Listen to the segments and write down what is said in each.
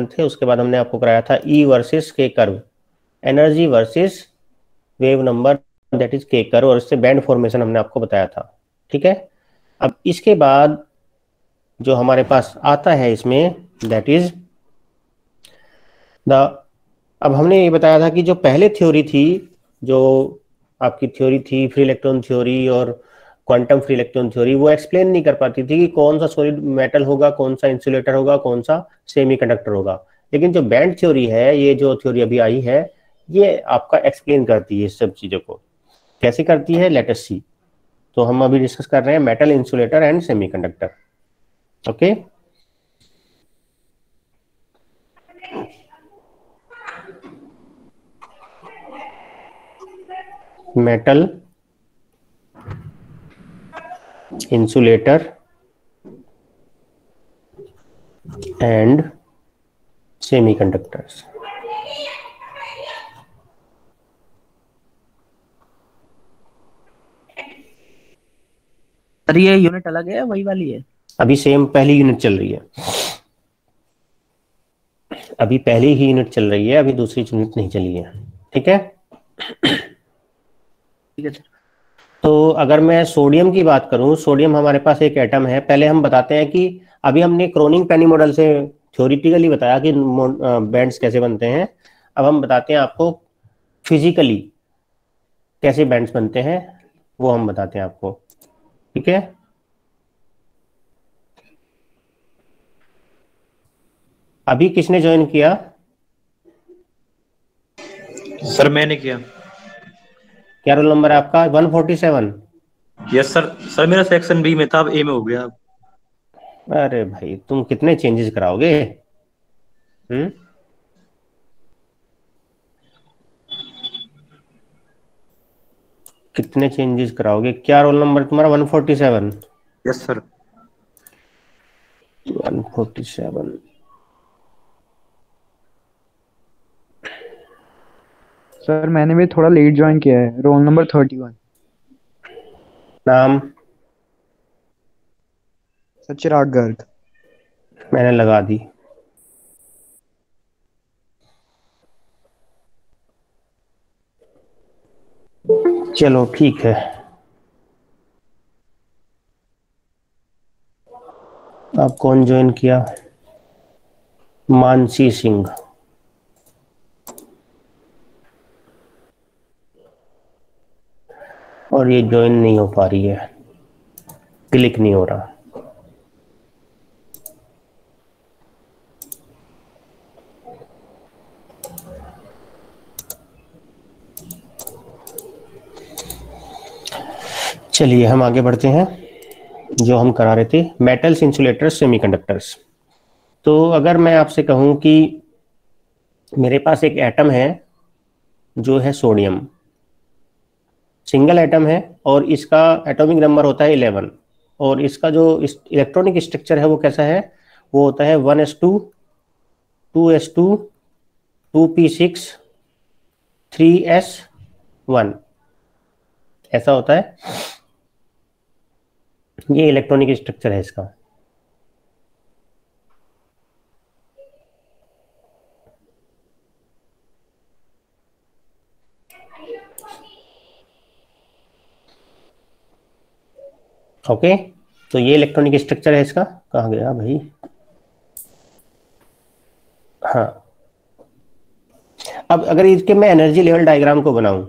थे, उसके बाद हमने आपको कराया था ई वर्सेस के curve, energy versus wave number that is के कर्व, और इससे बैंड फॉर्मेशन हमने आपको बताया था। ठीक है, अब इसके बाद जो हमारे पास आता है इसमें दैट इज द, अब हमने ये बताया था कि जो पहले थ्योरी थी, जो आपकी थ्योरी थी फ्री इलेक्ट्रॉन थ्योरी और क्वांटम फ्री इलेक्ट्रॉन थ्योरी, वो एक्सप्लेन नहीं कर पाती थी कि कौन सा सॉलिड मेटल होगा, कौन सा इंसुलेटर होगा, कौन सा सेमीकंडक्टर होगा। लेकिन जो बैंड थ्योरी है, ये जो थ्योरी अभी आई है, ये आपका एक्सप्लेन करती है इस सब चीजों को। कैसे करती है, लेट अस सी। तो हम अभी डिस्कस कर रहे हैं metal, insulator and semiconductor. Okay, metal, insulator and semiconductors. Sir ये यूनिट अलग है, वही वाली है? अभी सेम पहली यूनिट चल रही है, अभी पहली ही यूनिट चल रही है, अभी दूसरी यूनिट नहीं चली है। ठीक है, ठीक है सर। तो अगर मैं सोडियम की बात करूं, सोडियम हमारे पास एक एटम है। पहले हम बताते हैं कि अभी हमने क्रोनिंग पेनी मॉडल से थ्योरिटिकली बताया कि बैंड्स कैसे बनते हैं। अब हम बताते हैं आपको फिजिकली कैसे बैंड्स बनते हैं, वो हम बताते हैं आपको। ठीक है, अभी किसने ज्वाइन किया? सर मैंने किया। क्या रोल नंबर है आपका? 147। Yes sir. सर मेरा सेक्शन बी में था, अब ए में हो गया। अरे भाई, तुम कितने चेंजेस कराओगे? हम्म, कितने चेंजेस कराओगे? क्या रोल नंबर तुम्हारा? 147। Yes sir. 147। सर मैंने भी थोड़ा लेट ज्वाइन किया है, रोल नंबर 31। नाम? सर चिराग गर्ग। मैंने लगा दी। चलो ठीक है, अब कौन ज्वाइन किया? मानसी सिंह। और ये ज्वाइन नहीं हो पा रही है, क्लिक नहीं हो रहा। चलिए हम आगे बढ़ते हैं। जो हम करा रहे थे मेटल्स, इंसुलेटर्स, सेमीकंडक्टर्स। तो अगर मैं आपसे कहूं कि मेरे पास एक एटम है जो है सोडियम, सिंगल एटम है, और इसका एटॉमिक नंबर होता है 11, और इसका जो इलेक्ट्रॉनिक स्ट्रक्चर है वो कैसा है? वो होता है 1s2, 2s2, 2p6, 3s1, ऐसा होता है। ये इलेक्ट्रॉनिक स्ट्रक्चर है इसका। ओके, तो ये इलेक्ट्रॉनिक स्ट्रक्चर है इसका। कहाँ गया भाई? हाँ, अब अगर इसके मैं एनर्जी लेवल डायग्राम को बनाऊं,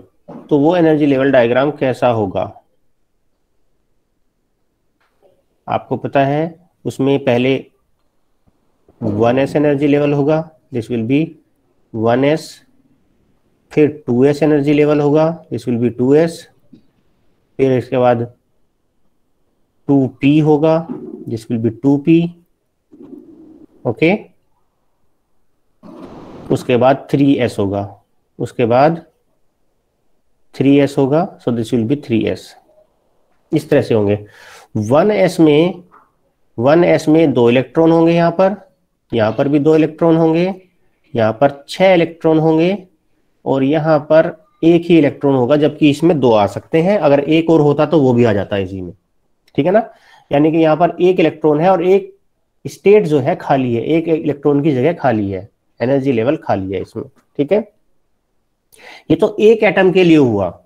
तो वो एनर्जी लेवल डायग्राम कैसा होगा? आपको पता है, उसमें पहले 1s एनर्जी लेवल होगा, दिस विल बी 1s, फिर 2s एनर्जी लेवल होगा, दिस विल बी 2s, फिर इसके बाद 2p होगा, this will be 2p। Okay, उसके बाद 3s होगा, उसके बाद 3s होगा, so this will be 3s। इस तरह से होंगे। 1s में 2 इलेक्ट्रॉन होंगे, यहाँ पर भी 2 इलेक्ट्रॉन होंगे, यहाँ पर 6 इलेक्ट्रॉन होंगे, और यहाँ पर एक ही इलेक्ट्रॉन होगा, जबकि इसमें 2 आ सकते हैं। अगर एक और होता तो वो भी आ जाता है इसी में। ठीक है ना? यानी कि यहाँ पर 1 इलेक्ट्रॉन है और एक स्टेट जो है खाली है, एक इलेक्ट्रॉन की जगह खाली है, एनर्जी लेवल खाली है इसमें, ठीक है। ये तो एक एटम के लिए हुआ,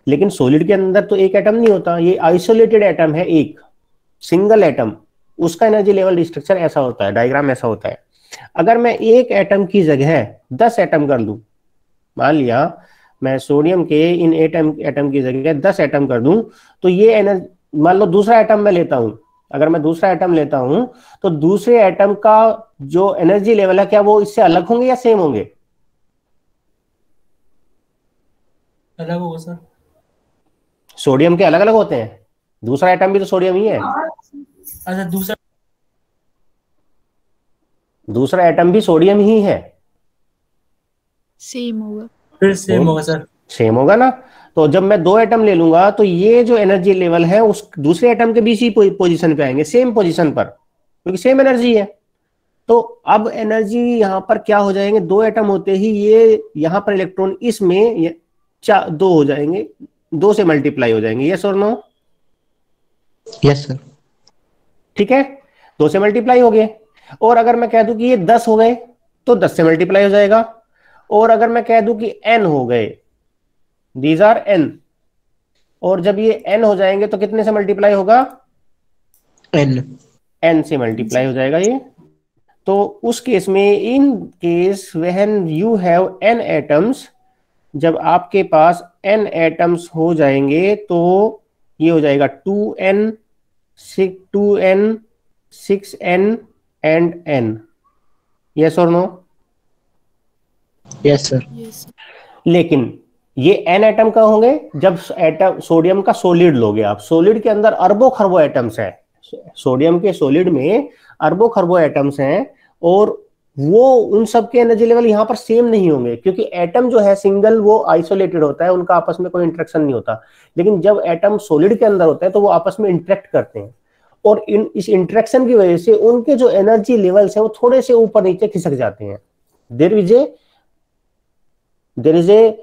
लेकिन सॉलिड के अंदर तो एक एटम नहीं होता, ये आइसोलेटेड एटम है, एक सिंगल एटम, उसका एनर्जी लेवल स्ट्रक्चर ऐसा होता है, डायग्राम ऐसा होता है। अगर मैं एक एटम की जगह 10 एटम कर दूं, मान लिया मैं सोडियम के इन एटम की जगह 10 एटम कर दूं, तो ये एनर्जी, मान लो दूसरा एटम मैं लेता हूं, अगर मैं दूसरा एटम लेता हूं तो दूसरे एटम का जो एनर्जी लेवल है क्या वो इससे अलग होंगे या सेम होंगे? अलग होगा सर। सोडियम के अलग अलग होते हैं, दूसरा एटम भी तो सोडियम ही है, अच्छा दूसरा एटम भी सोडियम ही है, सेम होगा। फिर सेम होगा सर। सेम होगा ना। तो जब मैं दो एटम ले लूंगा तो ये जो एनर्जी लेवल है उस दूसरे एटम के भी इसी पोजीशन पे आएंगे, सेम पोजीशन पर, क्योंकि सेम एनर्जी है। तो अब एनर्जी यहां पर क्या हो जाएंगे, दो एटम होते ही ये यहां पर इलेक्ट्रॉन इसमें दो हो जाएंगे, दो से मल्टीप्लाई हो जाएंगे, यस और नो? Yes sir. ठीक है, दो से मल्टीप्लाई हो गए। और अगर मैं कह दूं कि ये 10 हो गए तो 10 से मल्टीप्लाई हो जाएगा। और अगर मैं कह दूं कि n हो गए, दीज आर n, और जब ये n हो जाएंगे तो कितने से मल्टीप्लाई होगा? n से मल्टीप्लाई हो जाएगा ये। तो उस केस में, in case when you have n atoms, जब आपके पास n एटम्स हो जाएंगे तो ये हो जाएगा 2n 6n and n, yes और नो? Yes sir. लेकिन ये n एटम का होंगे जब एटम सोडियम का सॉलिड लोगे आप, सॉलिड के अंदर अरबों खरबों एटम्स हैं, सोडियम के सॉलिड में अरबों खरबों एटम्स हैं, और वो उन सब के एनर्जी लेवल यहाँ पर सेम नहीं होंगे, क्योंकि एटम जो है सिंगल वो आइसोलेटेड होता है, उनका आपस में कोई इंटरेक्शन नहीं होता। लेकिन जब एटम सॉलिड के अंदर होता है तो वो आपस में इंटरेक्ट करते हैं, और इस इंटरेक्शन की वजह से उनके जो एनर्जी लेवल्स हैं वो थोड़े से ऊपर नीचे खिसक जाते हैं। There is a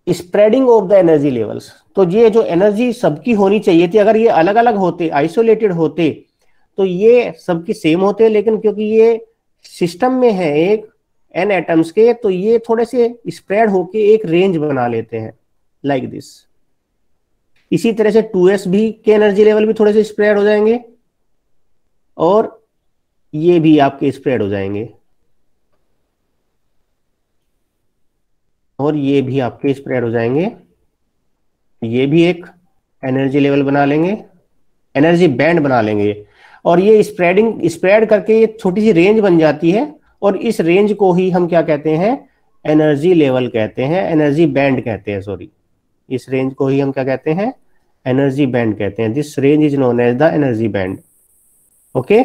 spreading of the energy levels. तो ये जो एनर्जी सबकी होनी चाहिए थी, अगर ये अलग अलग होते, आइसोलेटेड होते, तो ये सबकी सेम होते, लेकिन क्योंकि ये सिस्टम में है एक n एटम्स के, तो ये थोड़े से स्प्रेड होके एक रेंज बना लेते हैं, लाइक दिस। इसी तरह से 2s भी के एनर्जी लेवल भी थोड़े से स्प्रेड हो जाएंगे, और ये भी आपके स्प्रेड हो जाएंगे, और ये भी आपके स्प्रेड हो जाएंगे। ये भी एक एनर्जी लेवल बना लेंगे, एनर्जी बैंड बना लेंगे, और ये स्प्रेड करके ये छोटी सी रेंज बन जाती है, और इस रेंज को ही हम क्या कहते हैं? एनर्जी लेवल कहते हैं, एनर्जी बैंड कहते हैं, सॉरी, इस रेंज को ही हम क्या कहते हैं? एनर्जी बैंड कहते हैं। This range is known as the energy band. Okay,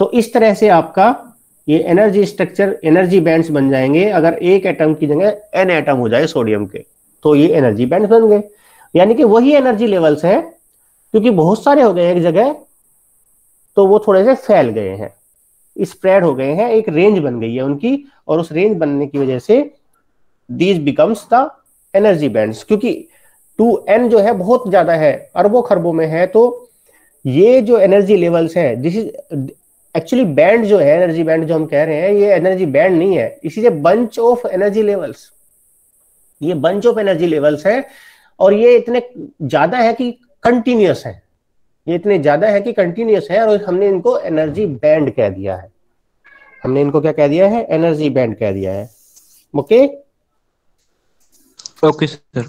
तो इस तरह से आपका ये एनर्जी स्ट्रक्चर, एनर्जी बैंड्स बन जाएंगे। अगर एक एटम की जगह n एटम हो जाए सोडियम के, तो ये एनर्जी बैंड्स बन गए, यानी कि वही एनर्जी लेवल्स हैं, क्योंकि बहुत सारे हो गए एक जगह तो वो थोड़े से फैल गए हैं, स्प्रेड हो गए हैं, एक रेंज बन गई है उनकी, और उस रेंज बनने की वजह से these becomes the energy bands. क्योंकि 2n जो है बहुत ज्यादा है, अरबों खरबों में है, तो ये जो एनर्जी लेवल्स है, दिस इज एक्चुअली बैंड जो है, एनर्जी बैंड जो हम कह रहे हैं, ये एनर्जी बैंड नहीं है, इसीलिए बंच ऑफ एनर्जी लेवल्स, ये बंच ऑफ एनर्जी लेवल्स है, और ये इतने ज्यादा है कि कंटिन्यूअस है, ये इतने ज्यादा है कि कंटिन्यूअस है, और हमने इनको एनर्जी बैंड कह दिया है। हमने इनको क्या कह दिया है? एनर्जी बैंड कह दिया है। Okay okay sir.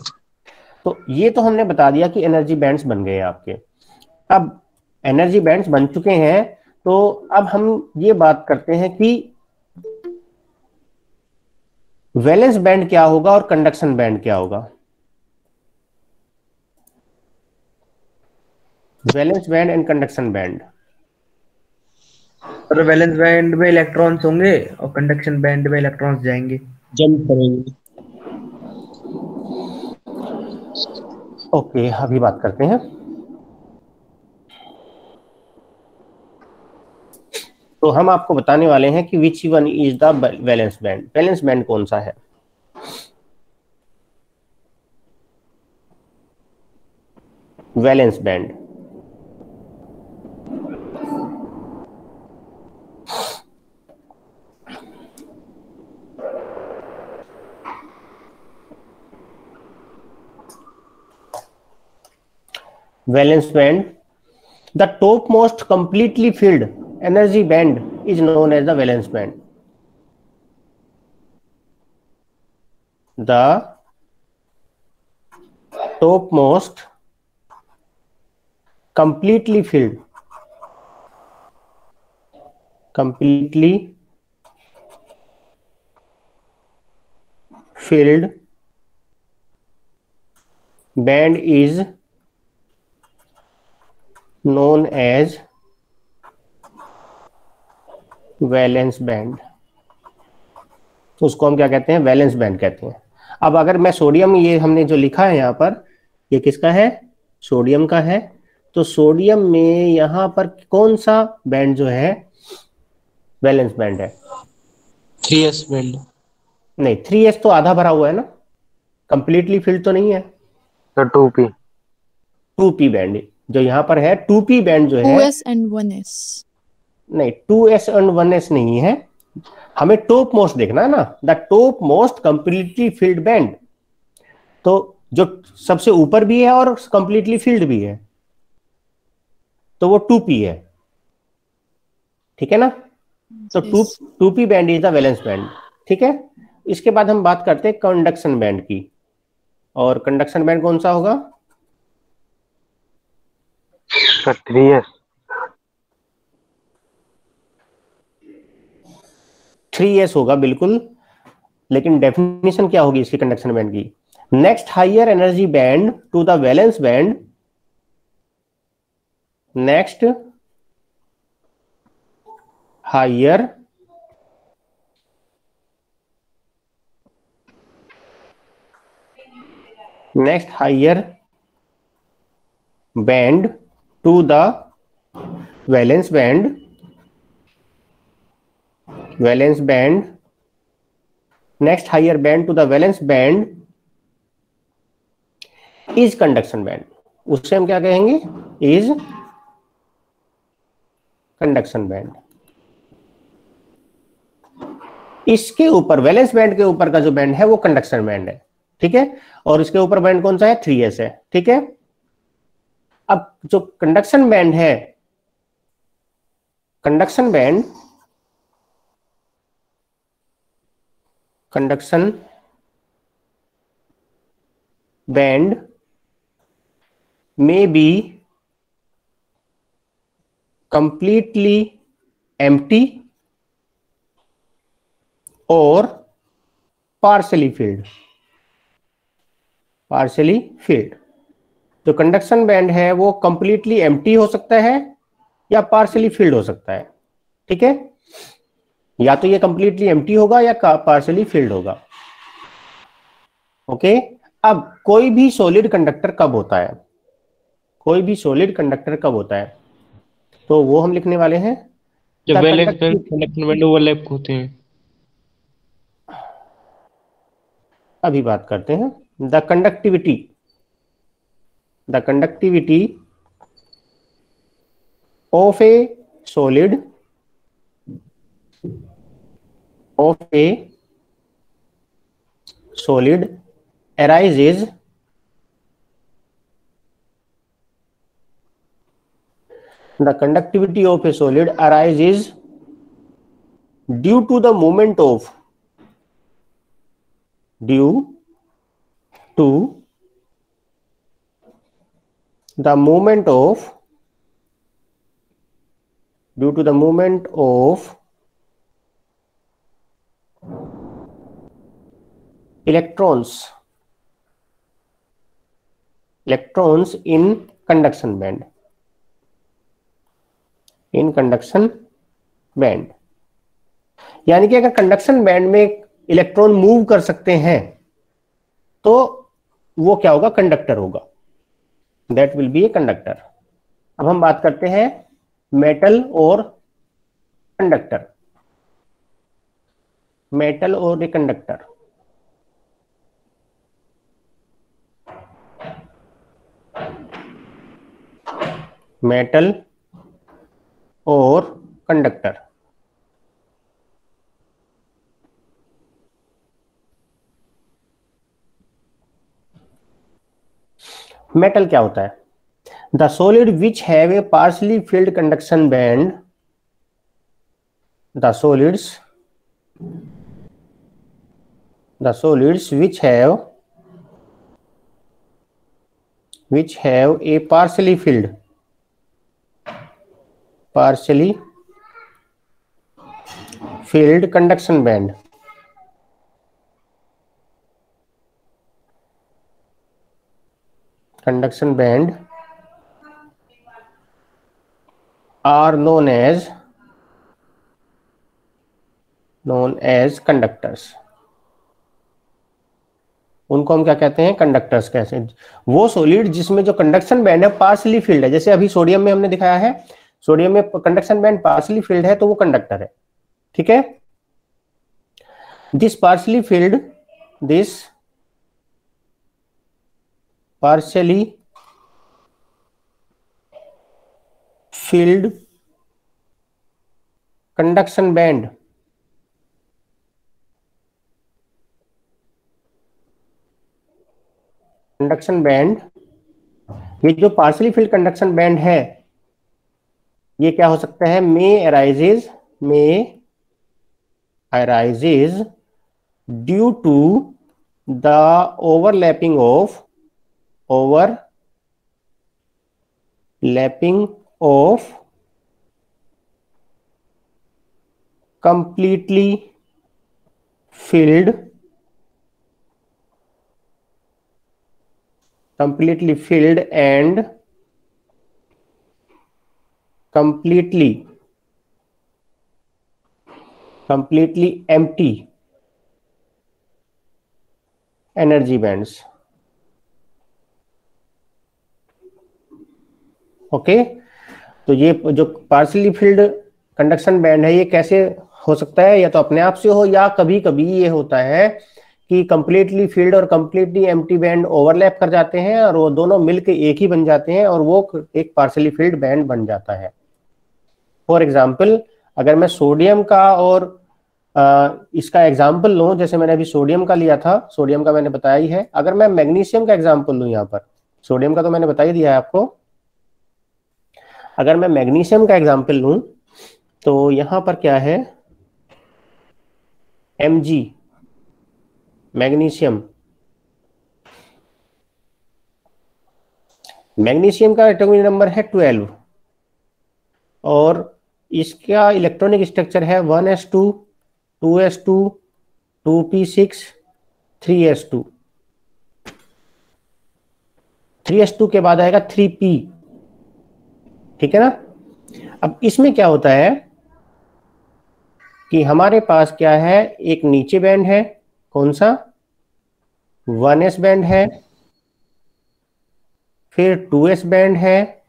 तो ये तो हमने बता दिया कि एनर्जी बैंड्स बन गए आपके। अब एनर्जी बैंड्स बन चुके हैं, तो अब हम ये बात करते हैं कि वैलेंस बैंड क्या होगा और कंडक्शन बैंड क्या होगा। Valence band and conduction band. Sir valence band में इलेक्ट्रॉन्स होंगे और कंडक्शन बैंड में इलेक्ट्रॉन्स जाएंगे, जंप करेंगे। ओके, अभी बात करते हैं। तो हम आपको बताने वाले हैं कि which one is the valence band. Valence band कौन सा है? Valence band valence band, the top most completely filled energy band is known as the valence band. The top most completely filled band is known as valence band. तो उसको हम क्या कहते हैं? Valence band कहते हैं। अब अगर मैं सोडियम, ये हमने जो लिखा है यहाँ पर, ये किसका है? सोडियम का है। तो सोडियम में यहाँ पर कौन सा बैंड जो है वैलेंस बैंड है? 3s band. नहीं, 3s तो आधा भरा हुआ है ना, कंप्लीटली फिल्ड तो नहीं है। तो 2p 2p बैंड जो यहाँ पर है, 2p बैंड जो है 2s and 1s। नहीं, 2s एंड 1s नहीं है, हमें टॉप मोस्ट देखना है ना, the top most completely field band. तो जो सबसे ऊपर भी है और कंप्लीटली फिल्ड भी है, तो वो 2p है, ठीक है ना? तो 2p band is the valence band, ठीक है। इसके बाद हम बात करते हैं कंडक्शन बैंड की, और कंडक्शन बैंड कौन सा होगा? तो 3s 3s होगा बिल्कुल, लेकिन डेफिनेशन क्या होगी इसकी कंडक्शन बैंड की? Next higher energy band to the valence band, next higher band to the valence band next higher band to the valence band is conduction band। उससे हम क्या कहेंगे? is conduction band। इसके ऊपर वैलेंस बैंड के ऊपर का जो बैंड है वो कंडक्शन बैंड है, ठीक है। और इसके ऊपर बैंड कौन सा है? 3s है, ठीक है। अब जो कंडक्शन बैंड है, conduction band may be completely empty और partially filled। जो कंडक्शन बैंड है वो कंप्लीटली एम्प्टी हो सकता है या पार्शियली फिल्ड हो सकता है, ठीक है। या तो ये कंप्लीटली एम्प्टी होगा या पार्शियली फिल्ड होगा, ओके। अब कोई भी सॉलिड कंडक्टर कब होता है? तो वो हम लिखने वाले हैं जब valence band conduction band overlap होते हैं। अभी बात करते हैं the conductivity of a solid arises the conductivity of a solid arises due to the movement of electrons in conduction band। यानी कि अगर कंडक्शन बैंड में इलेक्ट्रॉन मूव कर सकते हैं तो वो क्या होगा? कंडक्टर होगा, that will be a conductor. अब हम बात करते हैं मेटल और कंडक्टर, मेटल और ए कंडक्टर। मेटल और कंडक्टर, मेटल क्या होता है? The solid which have a partially field conduction band, the solids which have a partially filled conduction band are known as conductors. उनको हम क्या कहते हैं? कंडक्टर्स। कैसे? वो सॉलिड जिसमें जो कंडक्शन बैंड है पार्शली फिल्ड है, जैसे अभी सोडियम में हमने दिखाया है, सोडियम में कंडक्शन बैंड पार्शली फिल्ड है तो वो कंडक्टर है। ठीक है, this partially field conduction band ये जो पार्शली फिल्ड कंडक्शन बैंड है ये क्या हो सकता है? may arises due to the overlapping of completely filled and completely empty energy bands. Okay, तो ये जो पार्शली फिल्ड कंडक्शन बैंड है ये कैसे हो सकता है? या तो अपने आप से हो, या कभी कभी ये होता है कि कंप्लीटली फील्ड और कंप्लीटली एम्प्टी बैंड ओवरलैप कर जाते हैं और वो दोनों मिलकर एक ही बन जाते हैं और वो एक पार्शली फील्ड बैंड बन जाता है। फॉर एग्जांपल, अगर मैं सोडियम का और इसका एग्जांपल लूं, जैसे मैंने अभी सोडियम का लिया था, सोडियम का मैंने बताया ही है। अगर मैं मैग्नीशियम का एग्जांपल लूं, यहाँ पर सोडियम का तो मैंने बता ही दिया है आपको। अगर मैं मैग्नीशियम का एग्जांपल लूं तो यहाँ पर क्या है? Mg मैग्नीशियम का एटॉमिक नंबर है 12 और इसका इलेक्ट्रॉनिक स्ट्रक्चर है 1s2 2s2 2p6 3s2। 3s2 के बाद आएगा 3p। ठीक है ना? अब इसमें क्या होता है कि हमारे पास क्या है? एक नीचे बैंड है, कौन सा? 1s बैंड है, फिर 2s बैंड है,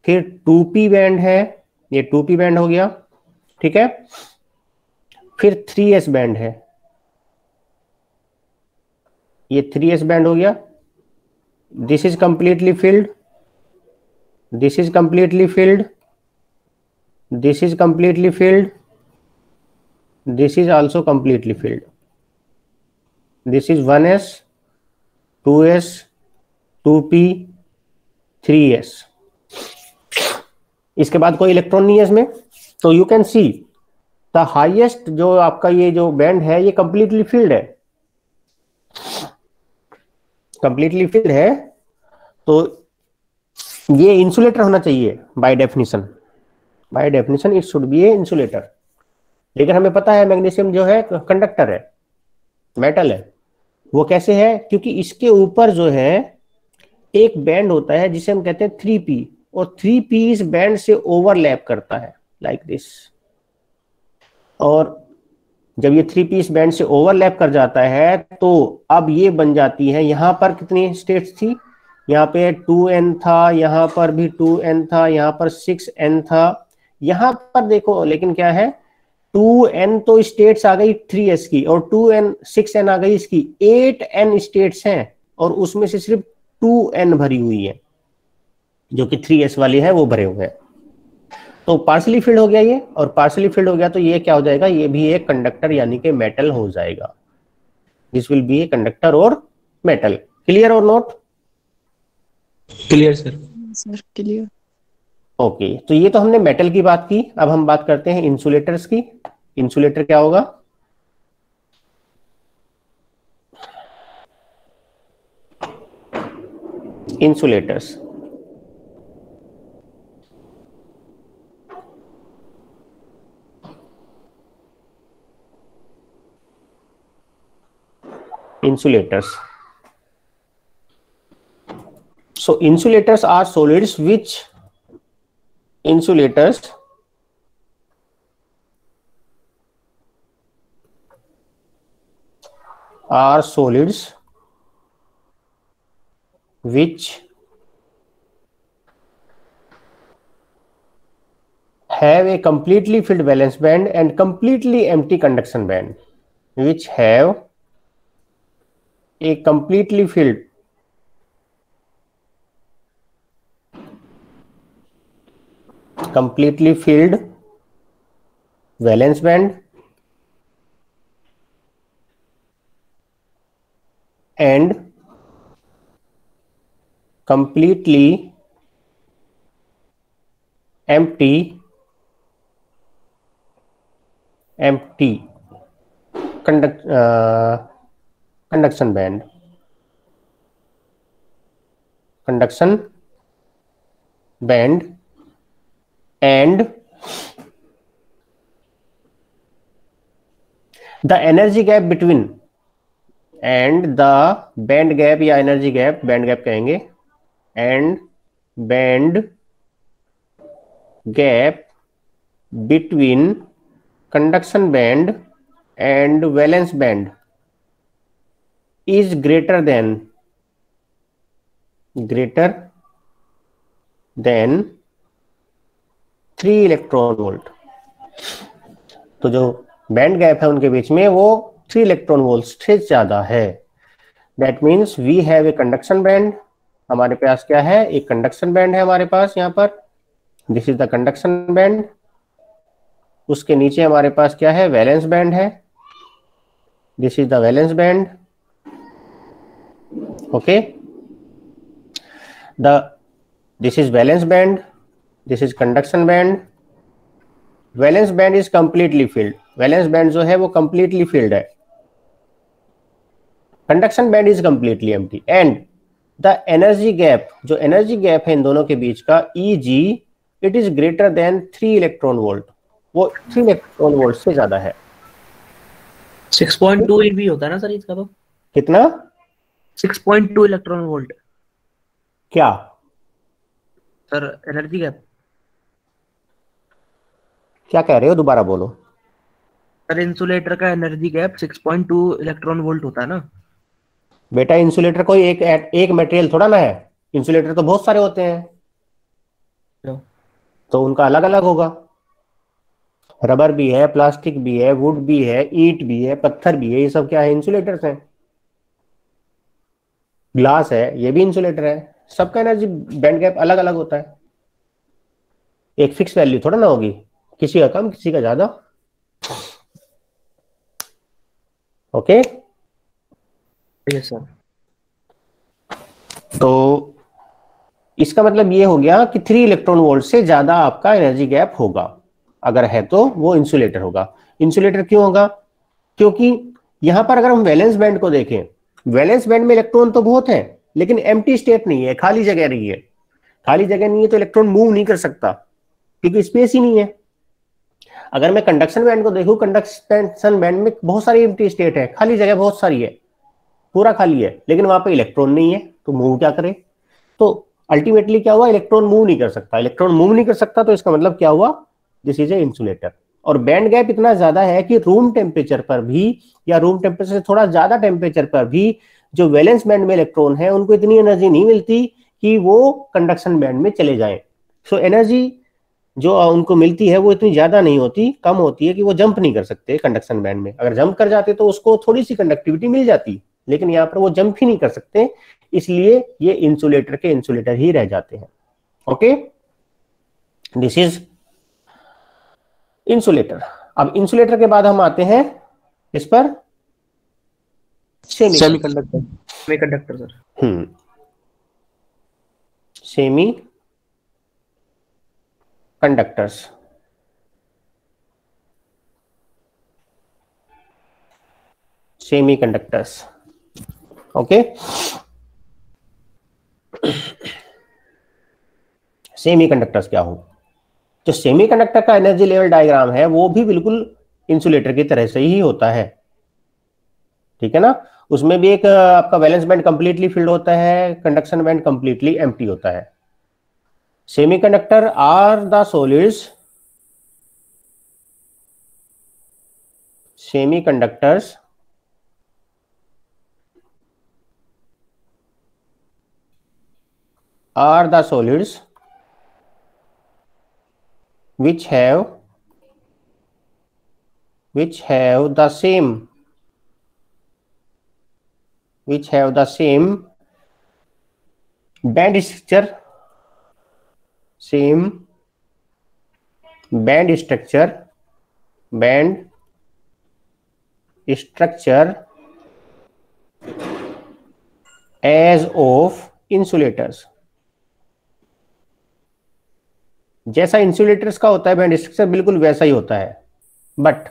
फिर 2p बैंड है, ये 2p बैंड हो गया। ठीक है, फिर 3s बैंड है, ये 3s बैंड हो गया। This is completely field, this is completely filled, this is completely filled, this is also completely filled, this is 1s 2s 2p 3s। इसके बाद कोई इलेक्ट्रॉन नहीं है इसमें, तो you can see the highest जो आपका ये जो बैंड है ये कंप्लीटली फिल्ड है, कंप्लीटली फिल्ड है, तो ये इंसुलेटर होना चाहिए by definition. By definition it should be A insulator. लेकिन हमें पता है मैग्नीशियम जो है कंडक्टर है, मेटल है। वो कैसे है? क्योंकि इसके ऊपर जो है एक बैंड होता है जिसे हम कहते हैं 3p, और 3p इस बैंड से ओवरलैप करता है लाइक दिस। और जब ये 3p इस बैंड से ओवरलैप कर जाता है तो अब ये बन जाती है, यहां पर कितनी स्टेट्स थी? यहाँ पे 2n था, यहाँ पर भी 2n था, यहाँ पर 6n था, यहाँ पर देखो लेकिन क्या है? 2n तो स्टेट्स आ गई 3s की, और 2n 6n आ गई इसकी, 8n स्टेट्स हैं और उसमें से सिर्फ 2n भरी हुई है, जो कि 3s वाली है वो भरे हुए हैं। तो पार्शली फिल्ड हो गया ये, और पार्शली फिल्ड हो गया तो ये क्या हो जाएगा? ये भी एक कंडक्टर यानी कि मेटल हो जाएगा। This will be a conductor और मेटल। क्लियर और note? Clear sir. Sir clear. Okay, तो ये तो हमने मेटल की बात की। अब हम बात करते हैं इंसुलेटर्स की। इंसुलेटर क्या होगा? Insulators insulators. So insulators are solids which insulators are solids which have a completely filled valence band and completely empty conduction band, which have a completely filled valence band and completely empty conduction band. And the energy gap between and the band gap या energy gap, band gap कहेंगे, and band gap between conduction band and valence band is greater than 3 electron volt. तो जो band gap है उनके बीच में वो 3 electron volt से ज्यादा है। That means we have a conduction band. हमारे पास क्या है? एक कंडक्शन बैंड है हमारे पास यहाँ पर। This is the conduction band. उसके नीचे हमारे पास क्या है? वैलेंस बैंड है। This is the valence band. Okay, this is valence band, this is conduction band. Valence band is completely filled. Valence band जो है वो completely filled है। Conduction band is completely empty. And the energy gap, जो energy gap है इन दोनों के बीच का Eg, it is greater than 3 electron volt. वो 3 electron volt से ज्यादा है। 6.2 eV होता है ना सर इसका? तो कितना? 6.2 इलेक्ट्रॉन वोल्ट। क्या सर एनर्जी गैप। क्या कह रहे हो? दोबारा बोलो। सर इंसुलेटर का एनर्जी गैप 6.2 इलेक्ट्रॉन वोल्ट होता है ना? बेटा इंसुलेटर कोई एक मटेरियल थोड़ा ना है। इंसुलेटर तो बहुत सारे होते हैं, तो उनका अलग अलग होगा। रबर भी है, प्लास्टिक भी है, वुड भी है, ईंट भी है, पत्थर भी है। ये सब क्या है? इंसुलेटर्स हैं। ग्लास है, ये भी इंसुलेटर है। सबका एनर्जी बैंड गैप अलग अलग होता है। एक फिक्स वैल्यू थोड़ा ना होगी, किसी का कम किसी का ज्यादा। Okay, yes sir. तो इसका मतलब ये हो गया कि 3 इलेक्ट्रॉन वोल्ट से ज्यादा आपका एनर्जी गैप होगा। अगर है तो वो इंसुलेटर होगा। इंसुलेटर क्यों होगा? क्योंकि यहां पर अगर हम वैलेंस बैंड को देखें, वैलेंस बैंड में इलेक्ट्रॉन तो बहुत है लेकिन एम्प्टी स्टेट नहीं है, खाली जगह नहीं है। खाली जगह नहीं है तो इलेक्ट्रॉन मूव नहीं कर सकता क्योंकि स्पेस ही नहीं है। अगर मैं कंडक्शन बैंड को देखूं, कंडक्शन बैंड में बहुत सारी एम्प्टी स्टेट है, खाली जगह बहुत सारी है, पूरा खाली है, लेकिन वहां पे इलेक्ट्रॉन नहीं है, तो मूव क्या करे? तो अल्टीमेटली क्या हुआ? इलेक्ट्रॉन मूव नहीं कर सकता। इलेक्ट्रॉन मूव नहीं कर सकता तो इसका मतलब क्या हुआ? This is a insulator. और बैंड गैप इतना ज्यादा है कि रूम टेम्परेचर पर भी या रूम टेम्परेचर से थोड़ा ज्यादा टेम्परेचर पर भी जो वैलेंस बैंड में इलेक्ट्रॉन है उनको इतनी एनर्जी नहीं मिलती कि वो कंडक्शन बैंड में चले जाएं। सो एनर्जी जो उनको मिलती है वो इतनी ज्यादा नहीं होती, कम होती है कि वो जंप नहीं कर सकते कंडक्शन बैंड में। अगर जंप कर जाते तो उसको थोड़ी सी कंडक्टिविटी मिल जाती, लेकिन यहाँ पर वो जंप ही नहीं कर सकते, इसलिए ये इंसुलेटर के इंसुलेटर ही रह जाते हैं। Okay, this is insulator. अब इंसुलेटर के बाद हम आते हैं इस पर semiconductor. Semiconductor sir. Semi conductors. Semi conductors, okay. Semi conductors क्या हो? जो सेमी कंडक्टर का एनर्जी लेवल डायग्राम है वो भी बिल्कुल इंसुलेटर की तरह से ही होता है, ठीक है ना। उसमें भी एक आपका वैलेंस बैंड कंप्लीटली फिल्ड होता है, कंडक्शन बैंड कंप्लीटली एम्प्टी होता है। Semiconductor are the solids, semiconductors are the solids which have the same band structure, band structure as of insulators। जैसा इंसुलेटर्स का होता है बैंड स्ट्रक्चर बिल्कुल वैसा ही होता है, but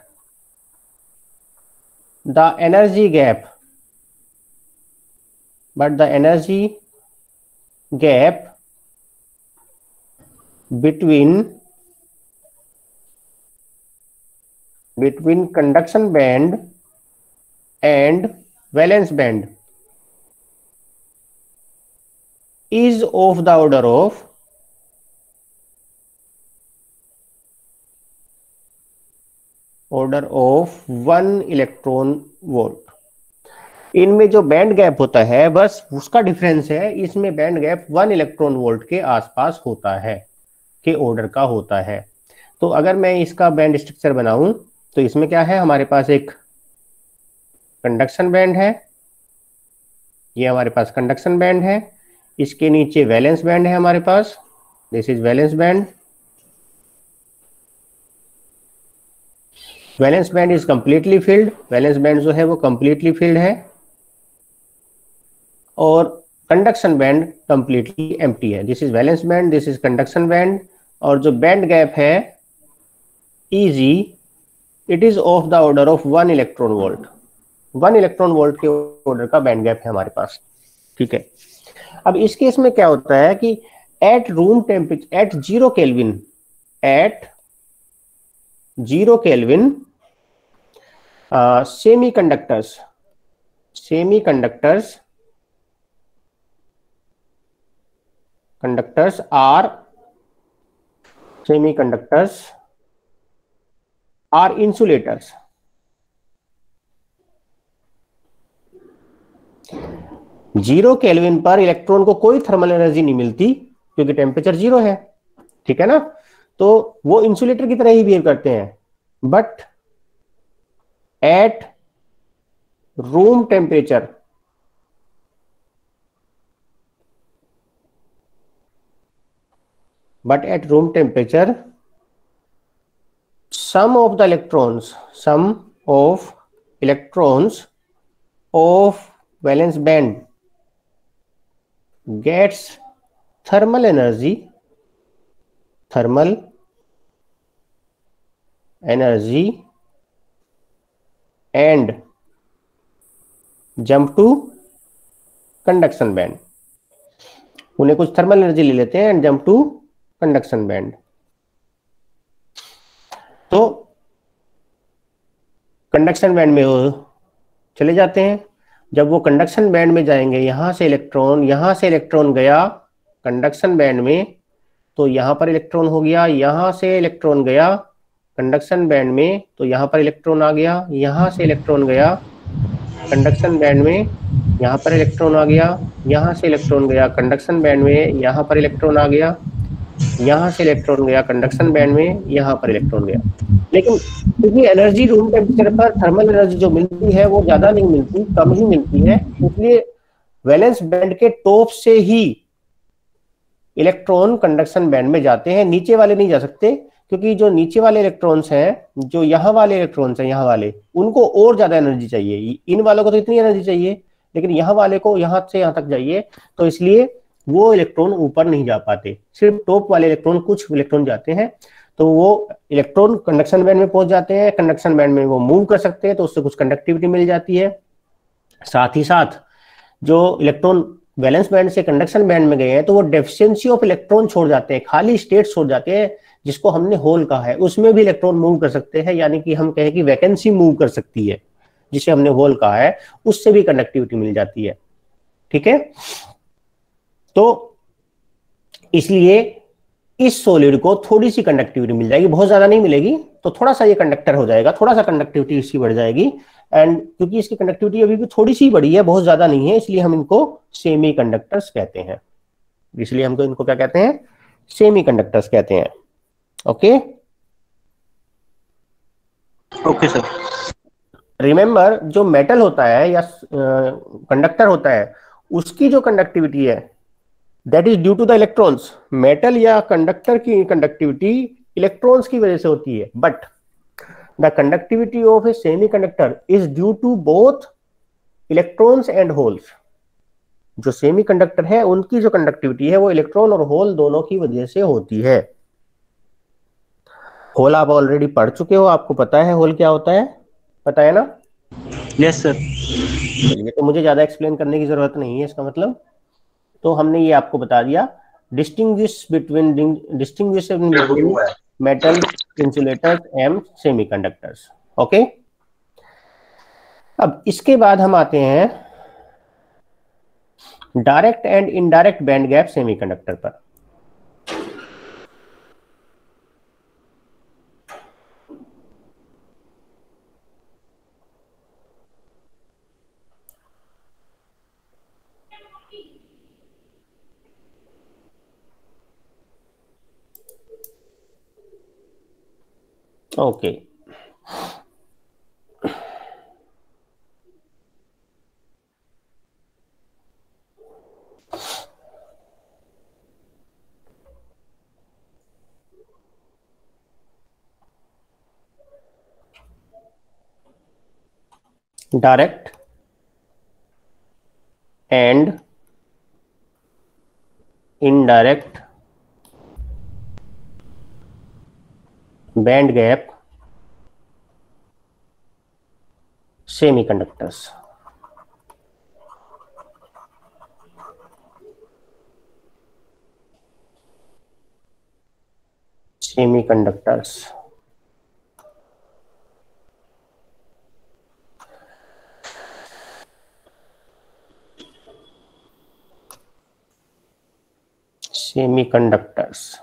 the energy gap between conduction band and valence band is of the order of 1 electron volt. इनमें जो बैंड गैप होता है बस उसका डिफरेंस है, इसमें बैंड गैप 1 इलेक्ट्रॉन वोल्ट के आसपास होता है, के ऑर्डर का होता है। तो अगर मैं इसका बैंड स्ट्रक्चर बनाऊं तो इसमें क्या है, हमारे पास एक कंडक्शन बैंड है, ये हमारे पास कंडक्शन बैंड है, इसके नीचे वैलेंस बैंड है हमारे पास, this is valence band. Valence band is completely filled, valence band जो है वो कंप्लीटली फिल्ड है, और कंडक्शन बैंड कंप्लीटली एम्प्टी है। This is valence band, this is conduction band, और जो बैंड गैप है Eg, it is of the order of 1 electron volt. 1 electron volt के ऑर्डर का बैंड गैप है हमारे पास, ठीक है। अब इस केस में क्या होता है कि at room temperature, at 0 kelvin semiconductors are insulators। 0 kelvin पर इलेक्ट्रॉन को कोई थर्मल एनर्जी नहीं मिलती क्योंकि टेम्परेचर 0 है, ठीक है ना। तो वो इंसुलेटर की तरह ही बिहेव करते हैं, but at room temperature some of electrons of valence band gets thermal energy and jump to conduction band। उन्हें कुछ थर्मल एनर्जी ले लेते हैं and jump to conduction band. तो कंडक्शन बैंड में वो चले जाते हैं। जब वो कंडक्शन बैंड में जाएंगे, यहां से इलेक्ट्रॉन गया कंडक्शन बैंड में, तो यहां पर इलेक्ट्रॉन हो गया, यहां से इलेक्ट्रॉन गया कंडक्शन बैंड में, तो यहाँ पर इलेक्ट्रॉन आ गया, यहाँ से इलेक्ट्रॉन गया कंडक्शन बैंड में, यहाँ पर इलेक्ट्रॉन आ गया, यहाँ से इलेक्ट्रॉन गया कंडक्शन बैंड में, यहाँ पर इलेक्ट्रॉन आ गया, यहाँ से इलेक्ट्रॉन गया कंडक्शन बैंड में, यहाँ पर इलेक्ट्रॉन गया। लेकिन क्योंकि एनर्जी रूम टेम्परेचर पर थर्मल एनर्जी जो मिलती है वो ज्यादा नहीं मिलती, कम ही मिलती है, इसलिए वैलेंस बैंड के टॉप से ही इलेक्ट्रॉन कंडक्शन बैंड में जाते हैं, नीचे वाले नहीं जा सकते, क्योंकि जो नीचे वाले इलेक्ट्रॉन्स हैं, जो यहाँ वाले इलेक्ट्रॉन्स हैं, यहाँ वाले, उनको और ज्यादा एनर्जी चाहिए। इन वालों को तो इतनी एनर्जी चाहिए, लेकिन यहाँ वाले को यहाँ से यहाँ तक चाहिए, तो इसलिए वो इलेक्ट्रॉन ऊपर नहीं जा पाते, सिर्फ टॉप वाले इलेक्ट्रॉन, कुछ इलेक्ट्रॉन जाते हैं, तो वो इलेक्ट्रॉन कंडक्शन बैंड में पहुंच जाते हैं, कंडक्शन बैंड में वो मूव कर सकते हैं, तो उससे कुछ कंडक्टिविटी मिल जाती है। साथ ही साथ जो इलेक्ट्रॉन वैलेंस बैंड से कंडक्शन बैंड में गए हैं, तो वो डेफिशिएंसी ऑफ इलेक्ट्रॉन छोड़ जाते हैं, खाली स्टेट छोड़ जाते हैं, जिसको हमने होल कहा है, उसमें भी इलेक्ट्रॉन मूव कर सकते हैं, यानी कि हम कहें कि वैकेंसी मूव कर सकती है, जिसे हमने होल कहा है, उससे भी कंडक्टिविटी मिल जाती है। ठीक है, तो इसलिए इस सॉलिड को थोड़ी सी कंडक्टिविटी मिल जाएगी, बहुत ज्यादा नहीं मिलेगी, तो थोड़ा सा ये कंडक्टर हो जाएगा, थोड़ा सा कंडक्टिविटी इसकी बढ़ जाएगी। एंड क्योंकि इसकी कंडक्टिविटी अभी भी थोड़ी सी बड़ी है, बहुत ज्यादा नहीं है, इसलिए हम इनको सेमी कंडक्टर्स कहते हैं। इसलिए हमको इनको क्या कहते हैं? सेमी कंडक्टर्स कहते हैं। Okay okay sir. रिमेंबर, जो मेटल होता है या कंडक्टर होता है, उसकी जो कंडक्टिविटी है that is due to the electrons. Metal या कंडक्टर की कंडक्टिविटी इलेक्ट्रॉन्स की वजह से होती है, but the conductivity of a semiconductor is due to both electrons and holes. जो सेमी कंडक्टर है उनकी जो कंडक्टिविटी है वो इलेक्ट्रॉन और होल दोनों की वजह से होती है। होल आप ऑलरेडी पढ़ चुके हो, आपको पता है होल क्या होता है, पता है ना? Yes sir. चलिए, तो मुझे ज्यादा एक्सप्लेन करने की जरूरत नहीं है इसका मतलब, तो हमने ये आपको बता दिया distinguish between metal, insulators and semiconductors. Okay, अब इसके बाद हम आते हैं direct and indirect band gap semiconductor पर। Okay, direct and indirect band gap semiconductors. Semiconductors semiconductors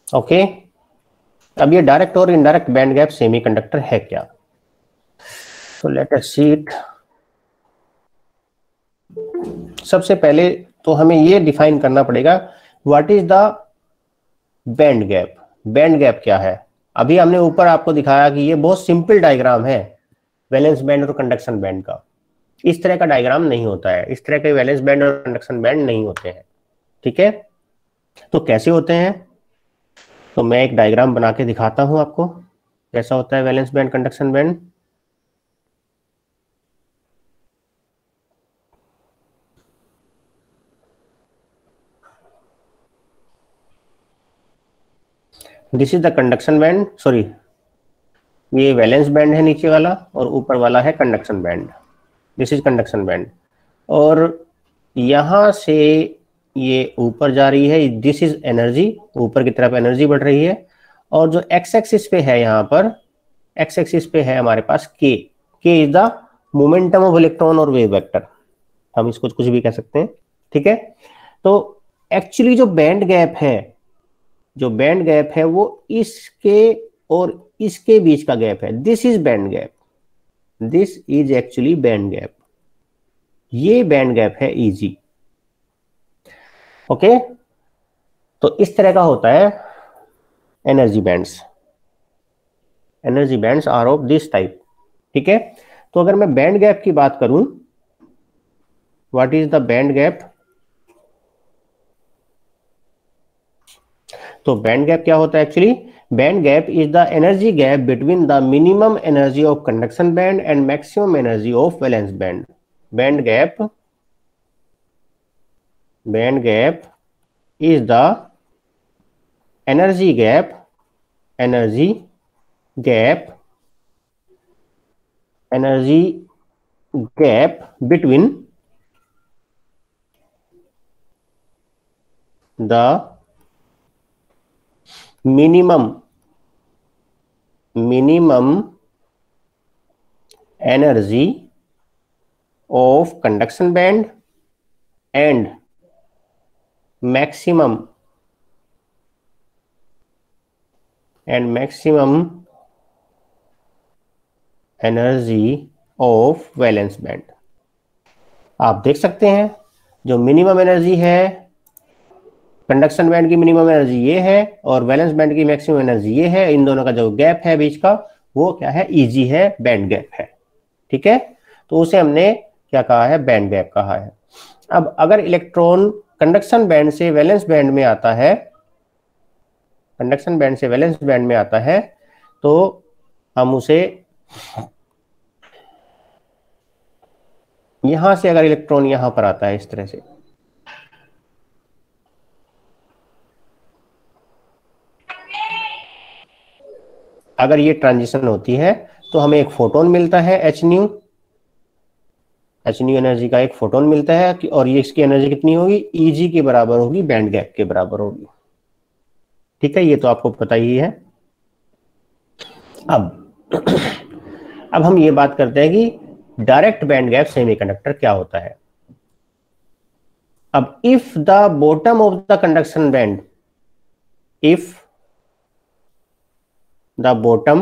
okay, अब ये डायरेक्ट और इनडायरेक्ट बैंड गैप सेमीकंडक्टर है क्या? तो लेट अस सी इट। सबसे पहले तो हमें ये डिफाइन करना पड़ेगा what is the band gap. Band gap क्या है? अभी हमने ऊपर आपको दिखाया कि ये बहुत सिंपल डायग्राम है वैलेंस बैंड और कंडक्शन बैंड का। इस तरह का डायग्राम नहीं होता है, इस तरह के वैलेंस बैंड और कंडक्शन बैंड नहीं होते हैं। ठीक है, तो कैसे होते हैं? तो मैं एक डायग्राम बना के दिखाता हूं आपको कैसा होता है valence band conduction band. This is the conduction band, sorry ये वैलेंस बैंड है नीचे वाला और ऊपर वाला है conduction band. This is conduction band, और यहां से ये ऊपर जा रही है, दिस इज एनर्जी, ऊपर की तरफ एनर्जी बढ़ रही है। और जो एक्स एक्सिस पे है, यहाँ पर एक्स एक्सिस पे है हमारे पास के is the momentum of electron और वेव वेक्टर, हम इसको कुछ भी कह सकते हैं। ठीक है, तो एक्चुअली जो बैंड गैप है वो इसके और इसके बीच का गैप है। This is band gap, this is actually band gap, ये बैंड गैप है ईजी। ओके, तो इस तरह का होता है energy bands. Energy bands are of this type. ठीक है, तो अगर मैं बैंड गैप की बात करूं, what is the band gap? तो बैंड गैप क्या होता है actually? Band gap is the energy gap between the minimum energy of conduction band and maximum energy of valence band. Band gap band gap is the energy gap between the minimum energy of conduction band and maximum energy of valence band. आप देख सकते हैं जो minimum energy है conduction band की, minimum energy ये है और वैलेंस बैंड की मैक्सिमम एनर्जी ये है। इन दोनों का जो गैप है बीच का वो क्या है, ईजी है, बैंड गैप है। ठीक है, तो उसे हमने क्या कहा है, बैंड गैप कहा है। अब अगर इलेक्ट्रॉन कंडक्शन बैंड से वैलेंस बैंड में आता है, कंडक्शन बैंड से वैलेंस बैंड में आता है, तो हम उसे यहां से, अगर इलेक्ट्रॉन यहां पर आता है इस तरह से, अगर ये ट्रांजिशन होती है तो हमें एक फोटोन मिलता है एच न्यू एनर्जी का एक फोटोन मिलता है और ये इसकी एनर्जी कितनी होगी, ईजी के बराबर होगी, बैंड गैप के बराबर होगी। ठीक है, ये तो आपको पता ही है। अब हम ये बात करते हैं कि डायरेक्ट बैंड गैप सेमीकंडक्टर क्या होता है। अब if the bottom of the conduction band, if the bottom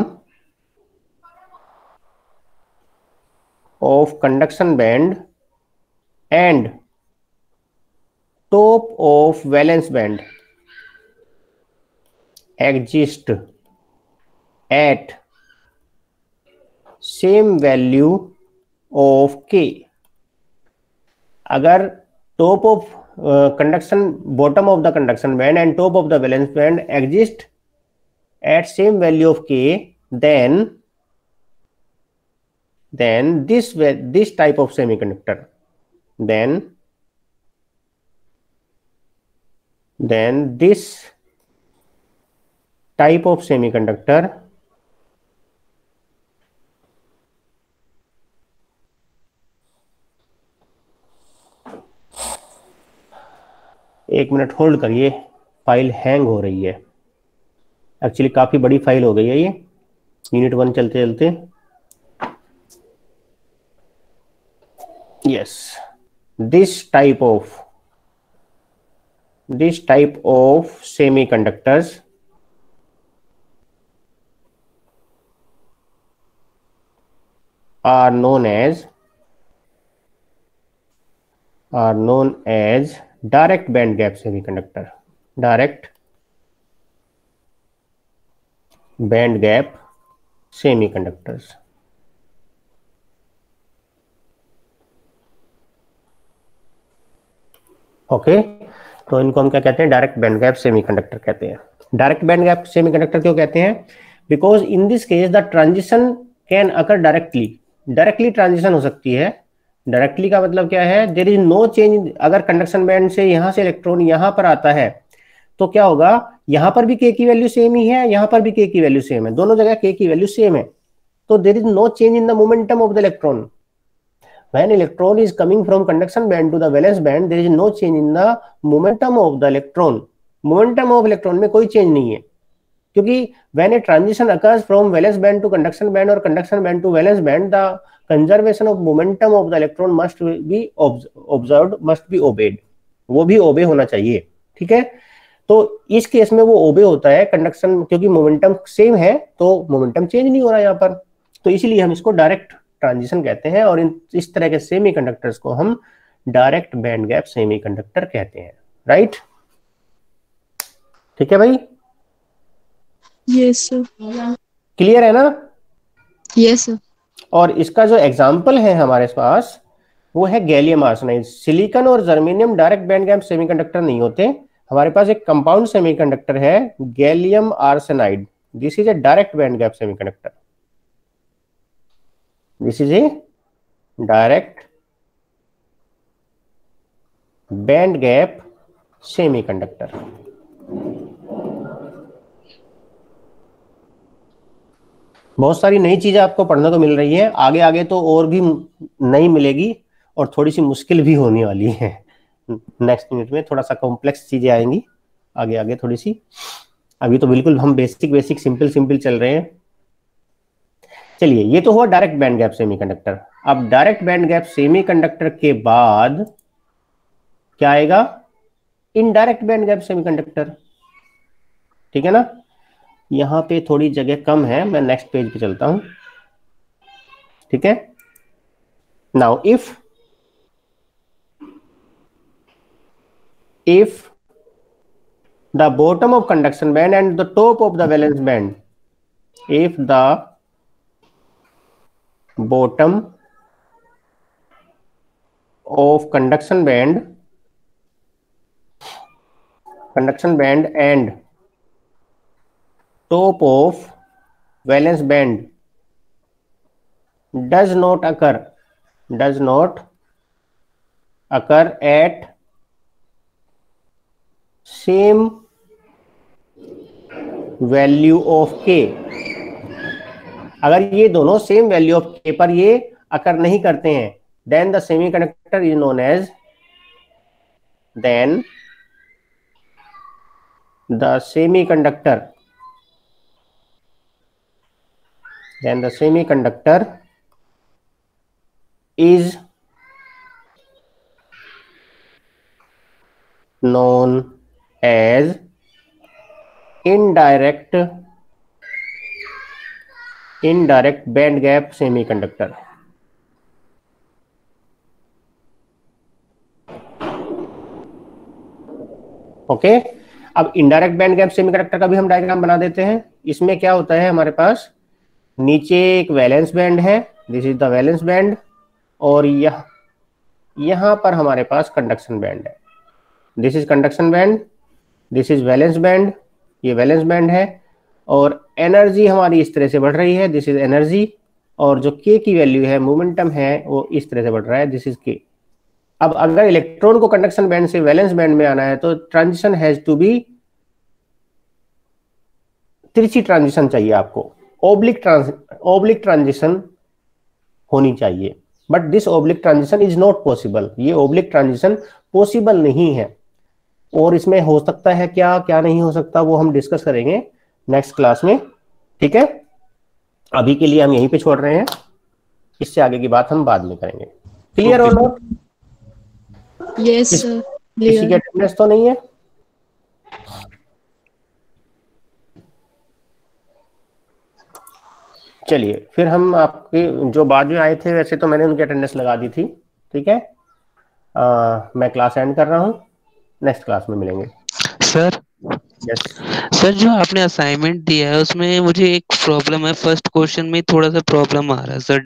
of conduction band and top of valence band exist at same value of k, अगर top of conduction, bottom of the conduction band and top of the valence band exist at same value of k, then this type of semiconductor, then this type of semiconductor एक minute hold करिए, file hang हो रही है। Actually काफी बड़ी file हो गई है ये, यूनिट 1 चलते चलते। Yes, this type of semiconductors are known as direct band gap semiconductor, direct band gap semiconductors. Okay, तो इनको हम क्या कहते हैं, डायरेक्ट बैंड गैप सेमीकंडक्टर कहते हैं। डायरेक्ट बैंड गैप सेमीकंडक्टर क्यों कहते हैं, because in this case the transition can occur directly transition हो सकती है। डायरेक्टली का मतलब क्या है, देयर इज नो चेंज। अगर कंडक्शन बैंड से यहां से इलेक्ट्रॉन यहां पर आता है तो क्या होगा, यहां पर भी k की वैल्यू सेम ही है, यहां पर भी k की वैल्यू सेम है, दोनों जगह k की वैल्यू सेम है, तो there is no change in the momentum of the electron. When electron is coming from conduction band to the valence band, there is no change in the momentum of the electron. Momentum of electron में कोई change नहीं है, क्योंकि when a transition occurs from valence band to conduction band और conduction band to valence band, the conservation of momentum of the electron must be observed, must be obeyed, वो भी ओबे होना चाहिए। ठीक है, तो इस केस में वो ओबे होता है कंडक्शन, क्योंकि मोमेंटम सेम है तो मोमेंटम चेंज नहीं हो रहा यहाँ पर, तो इसीलिए हम इसको डायरेक्ट ट्रांजिशन कहते हैं। और इस तरह के सेमीकंडक्टर्स को हम डायरेक्ट बैंड गैप सेमीकंडक्टर कहते हैं। राइट, ठीक है भाई? Yes sir. क्लियर है ना? Yes sir. और इसका जो एग्जाम्पल है हमारे पास वो है गैलियम आर्सेनाइड। सिलिकॉन और germanium direct band gap semiconductor नहीं होते। हमारे पास एक कंपाउंड सेमीकंडक्टर है gallium arsenide, this is a direct band gap semiconductor, this is a direct band gap semiconductor. बहुत सारी नई चीजें आपको पढ़ने को मिल रही है, आगे आगे तो और भी नई मिलेगी और थोड़ी सी मुश्किल भी होने वाली है। नेक्स्ट यूनिट में थोड़ा सा कॉम्प्लेक्स चीजें आएंगी आगे आगे थोड़ी सी। अभी तो बिल्कुल हम बेसिक बेसिक सिंपल सिंपल चल रहे हैं। चलिए, ये तो हुआ डायरेक्ट बैंड गैप सेमीकंडक्टर। अब डायरेक्ट बैंड गैप सेमीकंडक्टर के बाद क्या आएगा? Indirect band gap semiconductor. ठीक है ना? यहां पे थोड़ी जगह कम है, मैं नेक्स्ट पेज पे चलता हूं। ठीक है, now if the bottom of conduction band and the top of the valence band, if the bottom of conduction band and top of valence band does not occur at same value of k, अगर ये दोनों same value of k पर ये अकर नहीं करते हैं, then the semiconductor is known as, then the semiconductor is known as indirect band gap semiconductor। Okay, अब indirect band gap semiconductor का भी हम डायग्राम बना देते हैं। इसमें क्या होता है, हमारे पास नीचे एक वैलेंस बैंड है, this is the valence band, और यहां पर हमारे पास कंडक्शन बैंड है, this is conduction band, this is valence band, ये वैलेंस बैंड है, और एनर्जी हमारी इस तरह से बढ़ रही है, दिस इज एनर्जी, और जो के की वैल्यू है, मोमेंटम है, वो इस तरह से बढ़ रहा है, दिस इज के। अब अगर इलेक्ट्रॉन को कंडक्शन बैंड से वैलेंस बैंड में आना है तो ट्रांजिशन हैज टू बी, तिरछी ट्रांजिशन चाहिए आपको, ओब्लिक ट्रांजिशन होनी चाहिए, but this oblique transition is not possible, ये ओब्लिक ट्रांजिशन पॉसिबल नहीं है। और इसमें हो सकता है क्या क्या नहीं हो सकता, वो हम डिस्कस करेंगे नेक्स्ट क्लास में। ठीक है, अभी के लिए हम यहीं पे छोड़ रहे हैं, इससे आगे की बात हम बाद में करेंगे। क्लियर और नॉट? Yes, sir. किसी की Clear. अटेंडेंस तो नहीं है? चलिए, फिर हम आपके जो बाद में आए थे, वैसे तो मैंने उनकी अटेंडेंस लगा दी थी। ठीक है, मैं क्लास एंड कर रहा हूँ, नेक्स्ट क्लास में मिलेंगे। सर यस, सर जो आपने असाइनमेंट दिया है उसमें मुझे एक प्रॉब्लम है, फर्स्ट क्वेश्चन में थोड़ा सा प्रॉब्लम आ रहा है सर।